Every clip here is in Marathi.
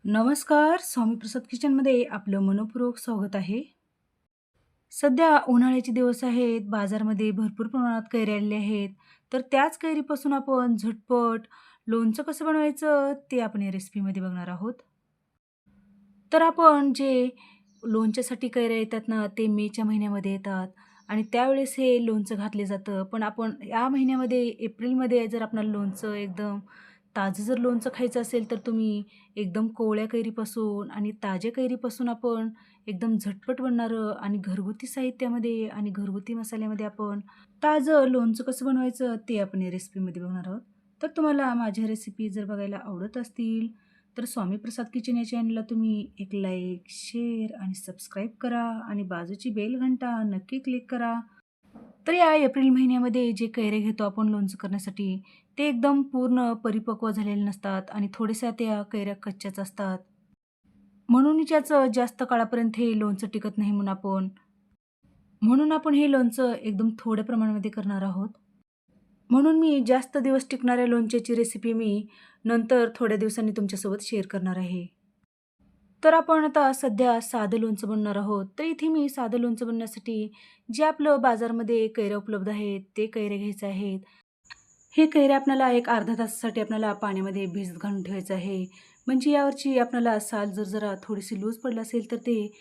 नमस्कार. स्वामी प्रसाद किचनमध्ये आपलं मनःपूर्वक स्वागत आहे. सध्या उन्हाळ्याचे दिवस आहेत. बाजारामध्ये भरपूर प्रमाणात कैऱ्या आलेल्या आहेत. तर त्याच कैरीपासून आपण झटपट लोणचं कसं बनवायचं ते आपण या रेसिपीमध्ये बघणार आहोत. तर आपण जे लोणच्यासाठी कैऱ्या येतात ना, ते मेच्या महिन्यामध्ये येतात आणि त्यावेळेस हे लोणचं घातलं जातं. पण आपण या महिन्यामध्ये एप्रिलमध्ये जर आपल्याला लोणचं एकदम ताजं जर लोणचं खायचं असेल, तर तुम्ही एकदम कोवळ्या कैरीपासून आणि ताज्या कैरीपासून आपण एकदम झटपट बनणारं आणि घरगुती साहित्यामध्ये आणि घरगुती मसाल्यामध्ये आपण ताजं लोणचं कसं बनवायचं ते आपण या रेसिपीमध्ये बघणार आहोत. तर तुम्हाला माझ्या रेसिपी जर बघायला आवडत असतील, तर स्वामी प्रसाद किचन या चॅनलला तुम्ही एक लाईक, शेअर आणि सबस्क्राईब करा आणि बाजूची बेल घंटा नक्की क्लिक करा. तर या एप्रिल महिन्यामध्ये जे कैऱ्या घेतो आपण लोणचं करण्यासाठी, ते एकदम पूर्ण परिपक्व झालेले नसतात आणि थोड्याशा त्या कैऱ्या कच्च्याच असतात. म्हणून त्याचं जास्त काळापर्यंत हे लोणचं टिकत नाही म्हणून आपण हे लोणचं एकदम थोड्या प्रमाणामध्ये करणार आहोत. म्हणून मी जास्त दिवस टिकणाऱ्या लोणच्याची रेसिपी मी नंतर थोड्या दिवसांनी तुमच्यासोबत शेअर करणार आहे. तर आपण आता सध्या साधं लोणचं बनवणार आहोत. तर इथे मी साधं लोणचं बनवण्यासाठी जे आपलं बाजारमध्ये कैऱ्या उपलब्ध आहेत, ते कैऱ्या घ्यायचे आहेत. हे कैऱ्या आपल्याला एक अर्धा तासासाठी आपल्याला पाण्यामध्ये भिजत घालून ठेवायचं आहे. म्हणजे यावरची आपल्याला साल जर जरा थोडीशी लूज पडली असेल, तर ते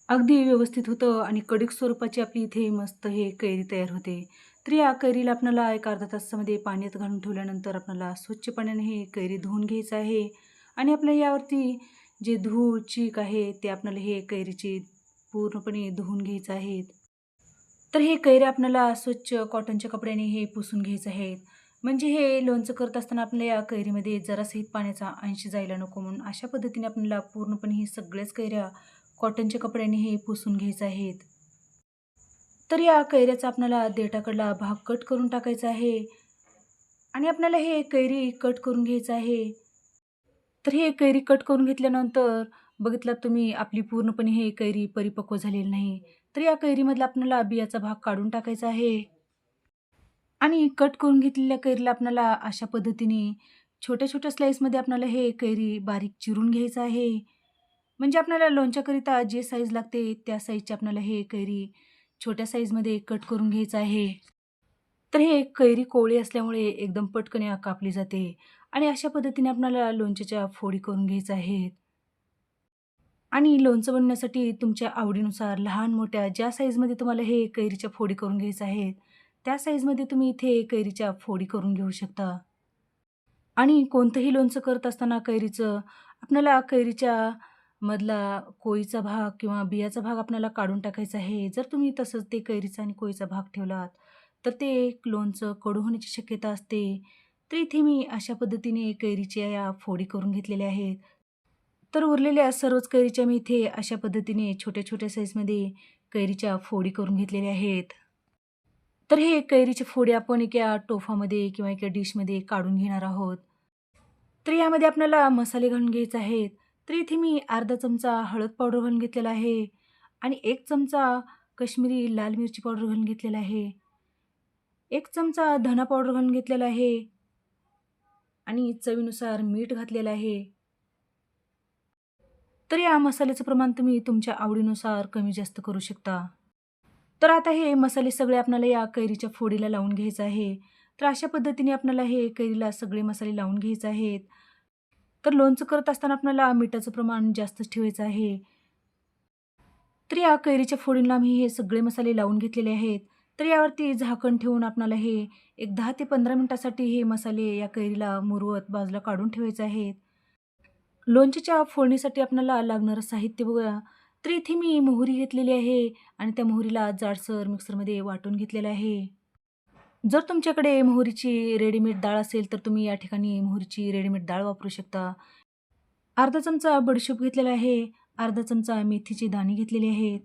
अगदी व्यवस्थित होतं आणि कडक स्वरूपाची आपली इथे मस्त हे कैरी तयार होते. तर या कैरीला आपल्याला एक अर्धा तासामध्ये पाण्यात घालून ठेवल्यानंतर आपल्याला स्वच्छ पाण्याने हे कैरी धुवून घ्यायचं आहे आणि आपल्या यावरती जे धूळ, चीक आहे ते आपल्याला हे कैरीची पूर्णपणे धुवून घ्यायचं आहे. तर हे कैऱ्या आपल्याला स्वच्छ कॉटनच्या कपड्याने हे पुसून घ्यायचं आहे. म्हणजे हे लोणचं करत असताना आपल्या या कैरीमध्ये जरासही पाण्याचा अंश जायला नको म्हणून अशा पद्धतीने आपल्याला पूर्णपणे हे सगळ्याच कैऱ्या कॉटनच्या कपड्याने हे पुसून घ्यायचं आहेत. तर या कैऱ्याचा आपल्याला देठाकडला भाग कट करून टाकायचा आहे आणि आपल्याला हे कैरी कट करून घ्यायचं आहे. तर हे कैरी कट करून घेतल्यानंतर बघितलात तुम्ही आपली पूर्णपणे हे कैरी परिपक्व झालेली नाही. तर या कैरीमधला आपल्याला बियाचा भाग काढून टाकायचा आहे आणि कट करून घेतलेल्या कैरीला आपल्याला अशा पद्धतीने छोट्या-छोट्या स्लाईसमध्ये आपल्याला हे कैरी बारीक चिरून घ्यायचं आहे. म्हणजे आपल्याला लोणच्याकरिता जे साईज लागते त्या साईजची आपल्याला हे कैरी छोट्या साईजमध्ये कट करून घ्यायचं आहे. तर हे कैरी कोवळी असल्यामुळे एकदम पटकन कापली जाते आणि अशा पद्धतीने आपल्याला लोणच्याच्या फोडी करून घ्यायच्या आहेत. आणि लोणचं बनवण्यासाठी तुमच्या आवडीनुसार लहान-मोठ्या ज्या साईजमध्ये तुम्हाला हे कैरीच्या फोडी करून घ्यायच्या आहेत, त्या साईजमध्ये तुम्ही इथे कैरीच्या फोडी करून घेऊ शकता. आणि कोणतंही लोणचं करत असताना कैरीचं आपल्याला कैरीच्या मधला कोळीचा भाग किंवा बियाचा भाग आपल्याला काढून टाकायचा आहे. जर तुम्ही तसंच ते कैरीचा आणि कोळीचा भाग ठेवलात, तर ते लोणचं कडू होण्याची शक्यता असते. तर इथे मी अशा पद्धतीने कैरीच्या या फोडी करून घेतलेल्या आहेत. तर उरलेल्या सर्वच कैरीच्या मी इथे अशा पद्धतीने छोट्या-छोट्या साईजमध्ये कैरीच्या फोडी करून घेतलेल्या आहेत. तर हे कैरीची फोडी आपण एका टोफामध्ये किंवा एका डिशमध्ये काढून घेणार आहोत. तर यामध्ये आपल्याला मसाले घालून घ्यायचे आहेत. तर इथे मी अर्धा चमचा हळद पावडर घालून घेतलेला आहे आणि 1 चमचा काश्मीरी लाल मिरची पावडर घालून घेतलेला आहे. 1 चमचा धना पावडर घालून घेतलेला आहे आणि चवीनुसार मीठ घातलेलं आहे. तर या मसाल्याचं प्रमाण तुम्ही तुमच्या आवडीनुसार कमी जास्त करू शकता. तर आता हे मसाले सगळे आपल्याला या कैरीच्या फोडीला लावून घ्यायचं आहे. तर अशा पद्धतीने आपल्याला हे कैरीला सगळे मसाले लावून घ्यायचे आहेत. तर लोणचं करत असताना आपल्याला मिठाचं प्रमाण जास्तच ठेवायचं आहे. तर या कैरीच्या फोडींना मी हे सगळे मसाले लावून घेतलेले आहेत. तर यावरती झाकण ठेवून आपल्याला हे एक 10 ते 15 मिनिटासाठी हे मसाले या कैरीला मुरवत बाजूला काढून ठेवायचे आहेत. लोणच्याच्या फोडणीसाठी आपल्याला लागणारं साहित्य बघूया. तर इथे मी मोहरी घेतलेली आहे आणि त्या मोहरीला जाडसर मिक्सरमध्ये वाटून घेतलेलं आहे. जर तुमच्याकडे मोहरीची रेडीमेड डाळ असेल, तर तुम्ही या ठिकाणी मोहरीची रेडीमेड डाळ वापरू शकता. अर्धा चमचा बडीशेप घेतलेला आहे, अर्धा चमचा मेथीचे दाणे घेतलेले आहेत,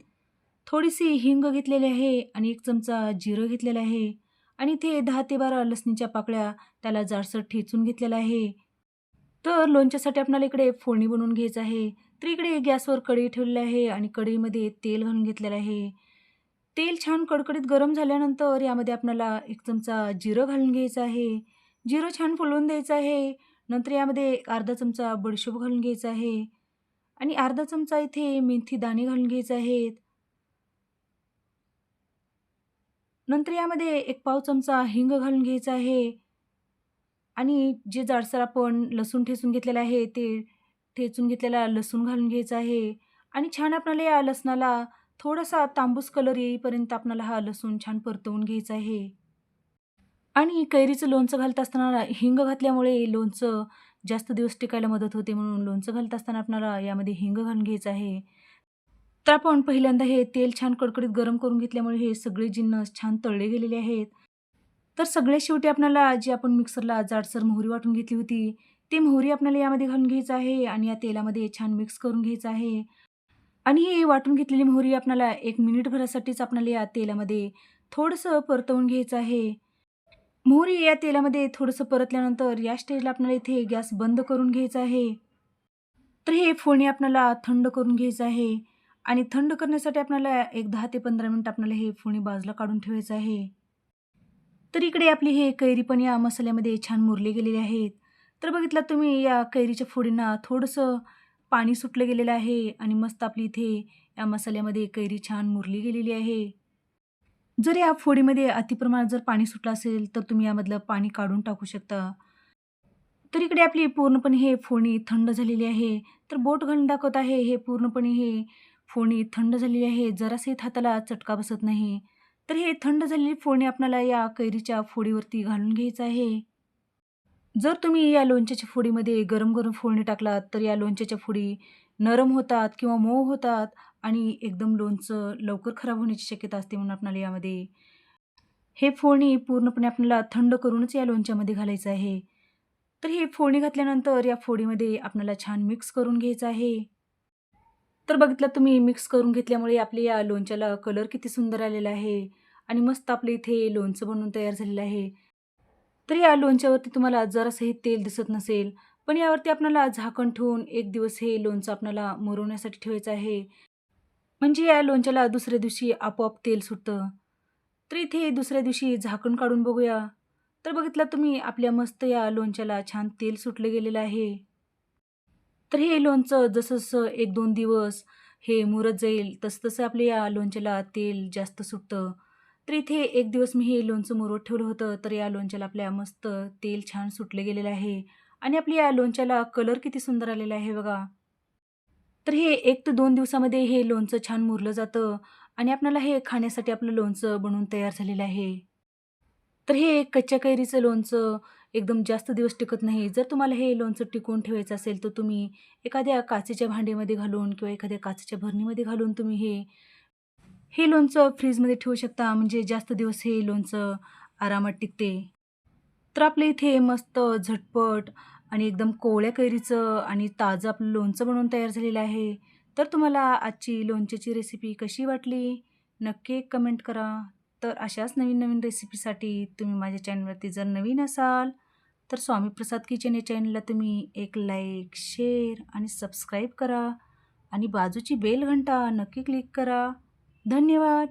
थोडीशी हिंग घेतलेली आहे आणि 1 चमचा जिरं घेतलेलं आहे आणि इथे 10 ते 12 लसणीच्या पाकळ्या त्याला जाडसर ठेचून घेतलेलं आहे. तर लोणच्यासाठी आपल्याला इकडे फोडणी बनवून घ्यायचं आहे. तर इकडे गॅसवर कढई ठेवलेली आहे आणि कढईमध्ये तेल घालून घेतलेलं आहे. तेल छान कडकडीत गरम झाल्यानंतर यामध्ये आपल्याला 1 चमचा जिरं घालून घ्यायचं आहे. जिरं छान फुलवून द्यायचं आहे. नंतर यामध्ये एक अर्धा चमचा बडीशोप घालून घ्यायचा आहे आणि अर्धा चमचा इथे मेथी दाणे घालून घ्यायचे आहेत. नंतर यामध्ये एक पाव चमचा हिंग घालून घ्यायचा आहे आणि जे जाडसर आपण लसूण ठेचून घेतलेलं आहे, ते ठेचून घेतलेला लसूण घालून घ्यायचा आहे आणि छान आपल्याला या लसणाला थोडासा तांबूस कलर येईपर्यंत आपल्याला हा लसूण छान परतवून घ्यायचा आहे. आणि कैरीचं लोणचं घालत असताना हिंग घातल्यामुळे लोणचं जास्त दिवस टिकायला मदत होते, म्हणून लोणचं घालत असताना आपल्याला यामध्ये हिंग घालून घ्यायचं आहे. तर आपण पहिल्यांदा हे तेल छान कडकडीत गरम करून घेतल्यामुळे हे सगळे जिन्नस छान तळले गेलेले आहेत. तर सगळ्यात शेवटी आपल्याला जी आपण मिक्सरला जाडसर मोहरी वाटून घेतली होती, ती मोहरी आपल्याला यामध्ये घालून घ्यायचं आहे आणि या तेलामध्ये छान मिक्स करून घ्यायचं आहे. आणि ही वाटून घेतलेली मोहरी आपल्याला 1 मिनिटभरासाठीच आपल्याला या तेलामध्ये थोडंसं परतवून घ्यायचं आहे. मोहरी या तेलामध्ये थोडंसं परतल्यानंतर या स्टेजला आपल्याला इथे गॅस बंद करून घ्यायचा आहे. तर हे फोडणी आपल्याला थंड करून घ्यायचं आहे आणि थंड करण्यासाठी आपल्याला एक 10 ते 15 मिनिट आपल्याला हे फोडणी बाजूला काढून ठेवायचं आहे. तर इकडे आपली हे कैरी पण या मसाल्यामध्ये छान मुरले गेलेले आहेत. तर बघितलात तुम्ही या कैरीच्या फोडींना थोडंसं पाणी सुटलं गेलेलं आहे आणि मस्त आपली इथे या मसाल्यामध्ये कैरी छान मुरली गेलेली आहे. जर या फोडीमध्ये अतिप्रमाणात जर पाणी सुटलं असेल, तर तुम्ही यामधलं पाणी काढून टाकू शकता. तर इकडे आपली पूर्णपणे हे फोडणी थंड झालेली आहे. तर बोट घालून दाखवत आहे, हे पूर्णपणे हे फोडणी थंड झालेली आहे. जरासही हाताला चटका बसत नाही. तर हे थंड झालेली फोडणी आपल्याला या कैरीच्या फोडीवरती घालून घ्यायचं आहे. जर तुम्ही या लोणच्याच्या फोडीमध्ये गरम-गरम फोडणी टाकलात, तर या लोणच्याच्या फोडी नरम होतात किंवा मऊ होतात आणि एकदम लोणचं लवकर खराब होण्याची शक्यता असते. म्हणून आपल्याला यामध्ये हे फोडणी पूर्णपणे आपल्याला थंड करूनच या लोणच्यामध्ये घालायचं आहे. तर ही फोडणी घातल्यानंतर या फोडीमध्ये आपल्याला छान मिक्स करून घ्यायचं आहे. तर बघितलं तुम्ही मिक्स करून घेतल्यामुळे आपल्या या लोणच्याला कलर किती सुंदर आलेला आहे आणि मस्त आपलं इथे लोणचं बनवून तयार झालेलं आहे. तर या लोणच्यावरती तुम्हाला जरासंही तेल दिसत नसेल, पण यावरती आपल्याला झाकण ठेवून 1 दिवस हे लोणचं आपल्याला मुरवण्यासाठी ठेवायचं आहे. म्हणजे या लोणच्याला दुसऱ्या दिवशी आपोआप तेल सुटतं. तर इथे दुसऱ्या दिवशी झाकण काढून बघूया. तर बघितलं तुम्ही आपल्या मस्त या लोणच्याला छान तेल सुटलं गेलेलं आहे. तर हे लोणचं जसं-जसं 1-2 दिवस हे मुरत जाईल, तसं-तसं आपल्या या लोणच्याला तेल जास्त सुटतं. तर इथे 1 दिवस मी हे लोणचं मुरवत ठेवलं होतं, तर या लोणच्याला आपल्या मस्त तेल छान सुटलं गेलेलं आहे आणि आपल्या या लोणच्याला कलर किती सुंदर आलेला आहे बघा. तर हे 1 ते 2 दिवसामध्ये हे लोणचं छान मुरलं जातं आणि आपल्याला हे खाण्यासाठी आपलं लोणचं बनवून तयार झालेलं आहे. तर हे कच्च्या कैरीचं लोणचं एकदम जास्त दिवस टिकत नाही. जर तुम्हाला हे लोणचं टिकवून ठेवायचं असेल, तर तुम्ही एखाद्या काचेच्या भांड्यामध्ये घालून किंवा एखाद्या काचेच्या भरणीमध्ये घालून तुम्ही हे हे लोणचं फ्रीजमध्ये ठेवू शकता. म्हणजे जास्त दिवस हे लोणचं आरामात टिकते. तर आपल्या इथे मस्त झटपट आणि एकदम कोवळ्या कैरीचं आणि ताजं आपलं लोणचं बनवून तयार झालेलं आहे. तर तुम्हाला आजची लोणच्याची रेसिपी कशी वाटली? नक्की एक कमेंट करा. तर अशाच नवीन-नवीन रेसिपीसाठी तुम्ही माझ्या चॅनलवरती जर नवीन असाल, तर स्वामी प्रसाद किचन या चॅनलला तुम्ही एक लाईक, शेअर आणि सबस्क्राईब करा आणि बाजूची बेल घंटा नक्की क्लिक करा. धन्यवाद.